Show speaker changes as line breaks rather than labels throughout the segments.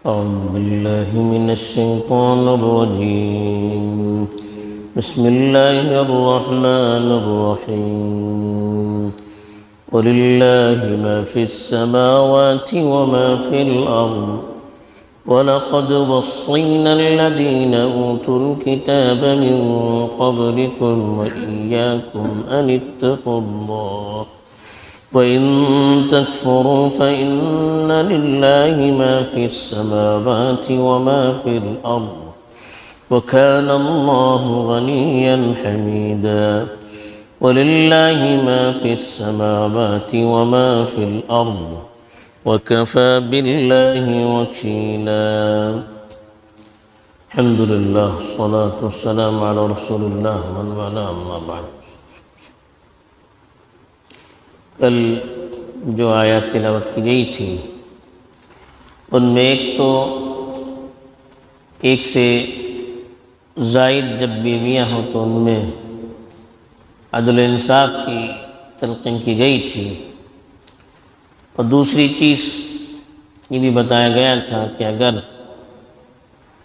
أعوذ بالله من الشيطان الرجيم بسم الله الرحمن الرحيم ولله ما في السماوات وما في الأرض ولقد وصينا الذين أوتوا الكتاب من قبلكم وإياكم أن اتقوا الله وإن تكفروا فإن لله ما في السماوات وما في الأرض وكان الله غنيا حميدا ولله ما في السماوات وما في الأرض وكفى بالله وكيلا الحمد لله والصلاة والسلام على رسول الله من والاه أما بعد۔ کل جو آیات تلاوت کی گئی تھی ان میں ایک تو ایک سے زائد جب بیویاں ہوں تو ان میں عدل و انصاف کی تلقین کی گئی تھی، اور دوسری چیز یہ بھی بتایا گیا تھا کہ اگر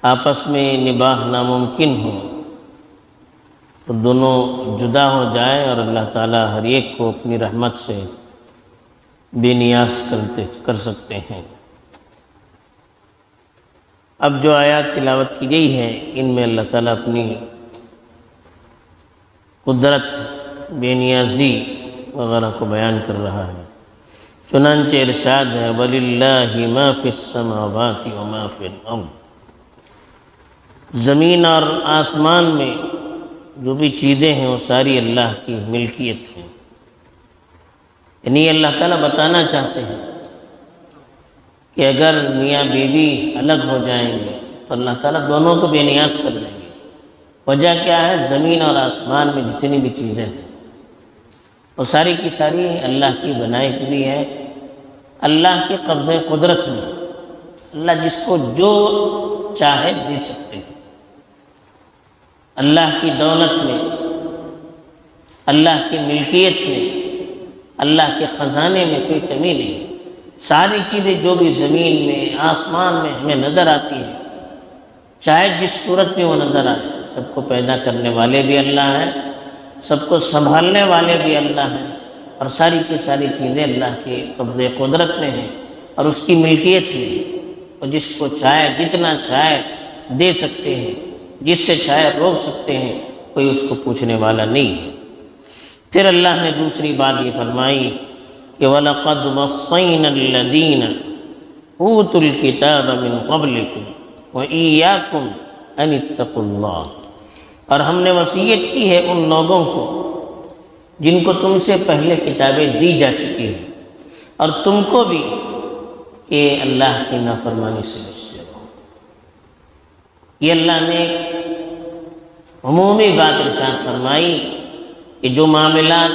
آپس میں نباہ ناممکن ہو تو دونوں جدا ہو جائے اور اللہ تعالیٰ ہر ایک کو اپنی رحمت سے بے نیاز کر سکتے ہیں۔ اب جو آیات تلاوت کی گئی ہے ان میں اللہ تعالیٰ اپنی قدرت، بے نیازی وغیرہ کو بیان کر رہا ہے۔ چنانچہ ارشاد ہے وَلِلَّهِ مَا فِي السَّمَاوَاتِ وَمَا فِي الْأَرْضِ، زمین اور آسمان میں جو بھی چیزیں ہیں وہ ساری اللہ کی ملکیت ہیں۔ یعنی اللہ تعالیٰ بتانا چاہتے ہیں کہ اگر میاں بیوی الگ ہو جائیں گے تو اللہ تعالیٰ دونوں کو بے نیاز کر دیں گے۔ وجہ کیا ہے؟ زمین اور آسمان میں جتنی بھی چیزیں ہیں وہ ساری کی ساری اللہ کی بنائی ہوئی ہے، اللہ کے قبضہ قدرت میں۔ اللہ جس کو جو چاہے دے سکتے ہیں۔ اللہ کی دولت میں، اللہ کی ملکیت میں، اللہ کے خزانے میں کوئی کمی نہیں۔ ساری چیزیں جو بھی زمین میں، آسمان میں ہمیں نظر آتی ہیں، چاہے جس صورت میں وہ نظر آئے، سب کو پیدا کرنے والے بھی اللہ ہیں، سب کو سنبھالنے والے بھی اللہ ہیں، اور ساری کی ساری چیزیں اللہ کے قبضے قدرت میں ہیں اور اس کی ملکیت میں۔ اور جس کو چاہے جتنا چاہے دے سکتے ہیں، جس سے چاہے روک سکتے ہیں، کوئی اس کو پوچھنے والا نہیں ہے۔ پھر اللہ نے دوسری بات یہ فرمائی کہ وَلَقَدْ وَصَّيْنَا الَّذِينَ أُوتُوا الْكِتَابَ مِنْ قَبْلِكُمْ وَإِيَّاكُمْ أَنِ اتَّقُوا اللَّهَ، اور ہم نے وصیت کی ہے ان لوگوں کو جن کو تم سے پہلے کتابیں دی جا چکی ہیں، اور تم کو بھی کہ اللہ کی نافرمانی سے بچتے رہو۔ یہ اللہ نے عمومی بات ارشاد فرمائی کہ جو معاملات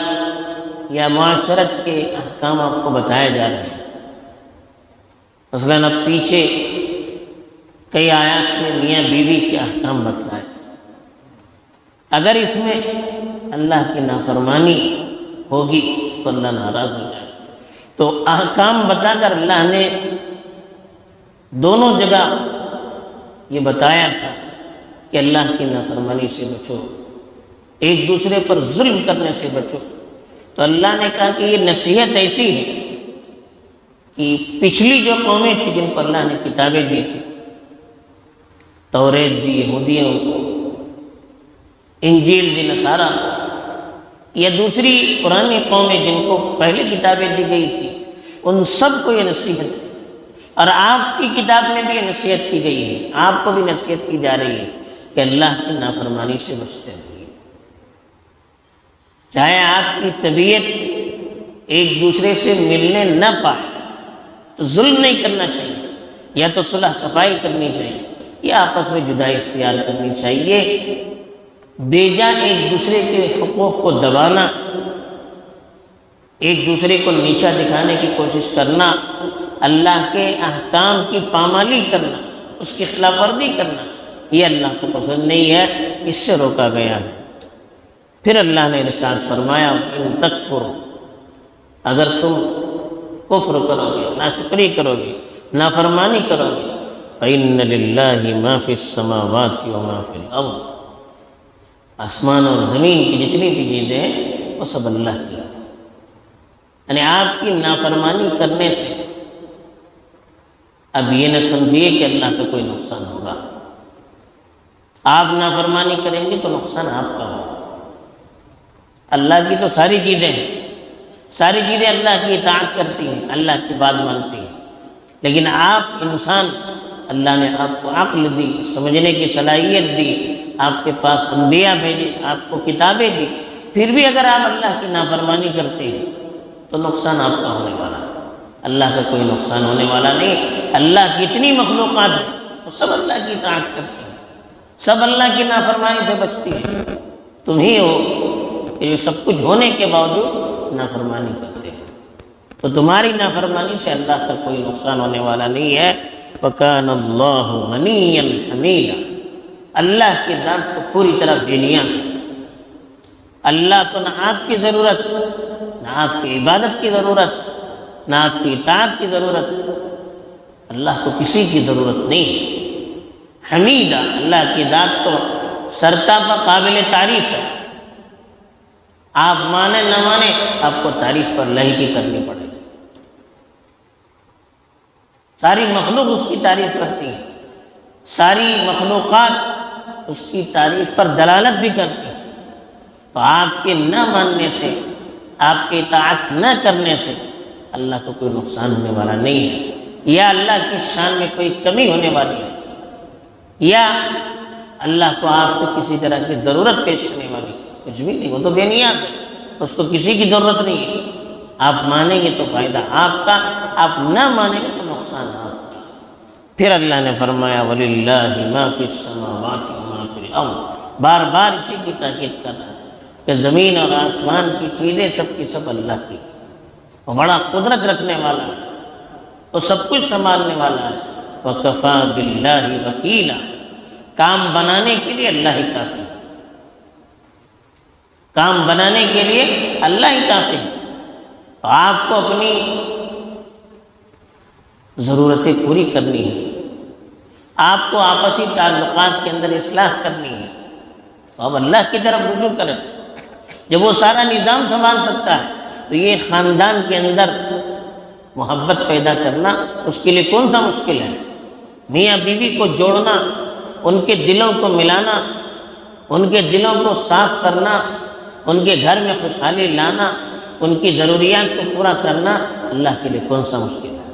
یا معاشرت کے احکام آپ کو بتائے جا رہے ہیں، مثلاً اب پیچھے کئی آیات میں میاں بیوی کے احکام بتلائے، اگر اس میں اللہ کی نافرمانی ہوگی تو اللہ ناراض ہو جائے۔ تو احکام بتا کر اللہ نے دونوں جگہ یہ بتایا تھا کہ اللہ کی نافرمانی سے بچو، ایک دوسرے پر ظلم کرنے سے بچو۔ تو اللہ نے کہا کہ یہ نصیحت ایسی ہے کہ پچھلی جو قومیں تھیں جن کو اللہ نے کتابیں دی تھی، توریت دی یہودیوں کو، انجیل دی نصارہ کو، یا دوسری پرانی قومیں جن کو پہلے کتابیں دی گئی تھی، ان سب کو یہ نصیحت ہے۔ اور آپ کی کتاب میں بھی یہ نصیحت کی گئی ہے، آپ کو بھی نصیحت کی جا رہی ہے کہ اللہ کی نافرمانی سے بچتے رہیے۔ چاہے آپ کی طبیعت ایک دوسرے سے ملنے نہ پائے تو ظلم نہیں کرنا چاہیے، یا تو صلح صفائی کرنی چاہیے، یا آپس میں جدائی اختیار کرنی چاہیے۔ بیجا ایک دوسرے کے حقوق کو دبانا، ایک دوسرے کو نیچا دکھانے کی کوشش کرنا، اللہ کے احکام کی پامالی کرنا، اس کی خلاف ورزی کرنا، یہ اللہ کو پسند نہیں ہے، اس سے روکا گیا ہے۔ پھر اللہ نے ارشاد فرمایا ان تکفروا، اگر تم کفر کرو گے، ناشکری کرو گے، نافرمانی کرو گے، فَإِنَّ لِلَّهِ مَا فِي السَّمَاوَاتِ وَمَا فِي الْأَرْضِ، آسمان اور زمین کی جتنی بھی چیزیں ہیں وہ سب اللہ کی ہیں۔ یعنی آپ کی نافرمانی کرنے سے اب یہ نہ سمجھیے کہ اللہ کا کوئی نقصان ہوگا۔ آپ نافرمانی کریں گے تو نقصان آپ کا ہوگا۔ اللہ کی تو ساری چیزیں ہیں، ساری چیزیں اللہ کی اطاعت کرتی ہیں، اللہ کی بات مانتی ہیں، لیکن آپ انسان، اللہ نے آپ کو عقل دی، سمجھنے کی صلاحیت دی، آپ کے پاس انبیاء بھیجے، آپ کو کتابیں دی، پھر بھی اگر آپ اللہ کی نافرمانی کرتے ہیں تو نقصان آپ کا ہونے والا ہے۔ اللہ کا کوئی نقصان ہونے والا نہیں۔ اللہ کی اتنی مخلوقات ہیں وہ سب اللہ کی اطاعت کرتی ہیں، سب اللہ کی نافرمانی سے بچتی ہیں۔ تم ہی ہو کہ سب کچھ ہونے کے باوجود نافرمانی کرتے ہیں، تو تمہاری نافرمانی سے اللہ کا کوئی نقصان ہونے والا نہیں ہے۔ وَكَانَ اللَّهُ غَنِيًّا حَمِيدًا، اللہ کی ذات تو پوری طرح بے نیاز ہے۔ اللہ کو نہ آپ کی ضرورت، نہ آپ کی عبادت کی ضرورت، نہ آپ کی اطاعت کی ضرورت، اللہ کو کسی کی ضرورت نہیں ہے۔ حمیدہ، اللہ کی ذات تو سرتاپا قابل تعریف ہے۔ آپ مانیں نہ مانیں، آپ کو تعریف پر اللہ کی کرنی پڑے گی۔ ساری مخلوق اس کی تعریف کرتی ہے، ساری مخلوقات اس کی تعریف پر دلالت بھی کرتی ہیں۔ تو آپ کے نہ ماننے سے، آپ کی اطاعت نہ کرنے سے اللہ کو کوئی نقصان ہونے والا نہیں ہے، یا اللہ کی شان میں کوئی کمی ہونے والی ہے، یا اللہ کو آپ سے کسی طرح کی ضرورت پیش کرنے والی کچھ بھی نہیں۔ وہ تو بے نیاز ہے، اس کو کسی کی ضرورت نہیں ہے۔ آپ مانیں گے تو فائدہ آپ کا، آپ نہ مانیں گے تو نقصان آپ کا۔ پھر اللہ نے فرمایا وَلِلَّهِ مَا فِي السَّمَاوَاتِ وَمَا فِي الْأَرْضِ، بار بار اسی کی تاکید کر رہا ہے کہ زمین اور آسمان کی چیزیں سب کی سب اللہ کی، وہ بڑا قدرت رکھنے والا ہے، وہ سب کچھ سنبھالنے والا ہے۔ وَكَفَى بِاللَّهِ وَكِيلًا، کام بنانے کے لیے اللہ ہی کافی ہے، کام بنانے کے لیے اللہ ہی کافی ہے۔ تو آپ کو اپنی ضرورتیں پوری کرنی ہے، آپ کو آپسی تعلقات کے اندر اصلاح کرنی ہے، تو اب اللہ کی طرف رجوع کریں۔ جب وہ سارا نظام سنبھال سکتا ہے تو یہ خاندان کے اندر محبت پیدا کرنا اس کے لیے کون سا مشکل ہے؟ میاں بیوی کو جوڑنا، ان کے دلوں کو ملانا، ان کے دلوں کو صاف کرنا، ان کے گھر میں خوشحالی لانا، ان کی ضروریات کو پورا کرنا اللہ کے لیے کون سا مشکل ہے؟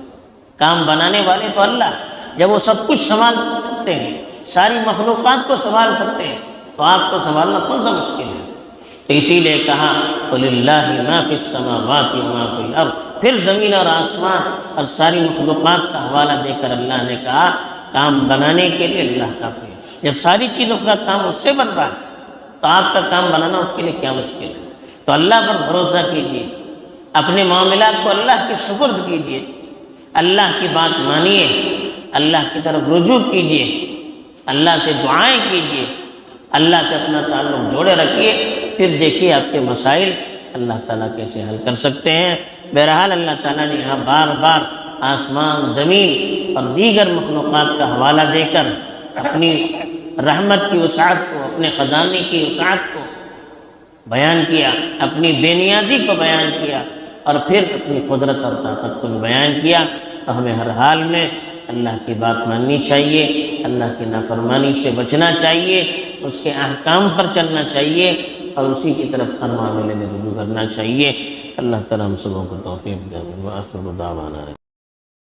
کام بنانے والے تو اللہ، جب وہ سب کچھ سنبھال سکتے ہیں، ساری مخلوقات کو سنبھال سکتے ہیں، تو آپ کو سنبھالنا کون سا مشکل ہے؟ تو اسی لیے کہا وَلِلَّهِ مَا فِي السَّمَاوَاتِ وَمَا فِي الْأَرْضِ، پھر زمین اور آسمان اور ساری مخلوقات کا حوالہ دے کر اللہ نے کہا کام بنانے کے لیے اللہ کافی ہے۔ جب ساری چیزوں کا کام اس سے بن رہا ہے تو آپ کا کام بنانا اس کے لیے کیا مشکل ہے؟ تو اللہ پر بھروسہ کیجیے، اپنے معاملات کو اللہ کے سپرد کیجیے، اللہ کی بات مانیے، اللہ کی طرف رجوع کیجیے، اللہ سے دعائیں کیجیے، اللہ سے اپنا تعلق جوڑے رکھیے، پھر دیکھیے آپ کے مسائل اللہ تعالیٰ کیسے حل کر سکتے ہیں۔ بہرحال اللہ تعالیٰ نے یہاں بار بار آسمان، زمین اور دیگر مخلوقات کا حوالہ دے کر اپنی رحمت کی وسعت کو، اپنے خزانے کی وسعت کو بیان کیا، اپنی بے نیازی کو بیان کیا، اور پھر اپنی قدرت اور طاقت کو بھی بیان کیا۔ تو ہمیں ہر حال میں اللہ کی بات ماننی چاہیے، اللہ کی نافرمانی سے بچنا چاہیے، اس کے احکام پر چلنا چاہیے، اور اسی کی طرف ہر معاملے میں رجوع کرنا چاہیے۔ اللہ تعالیٰ ہم سبوں کو توفیق دے۔ وآخر دعوانا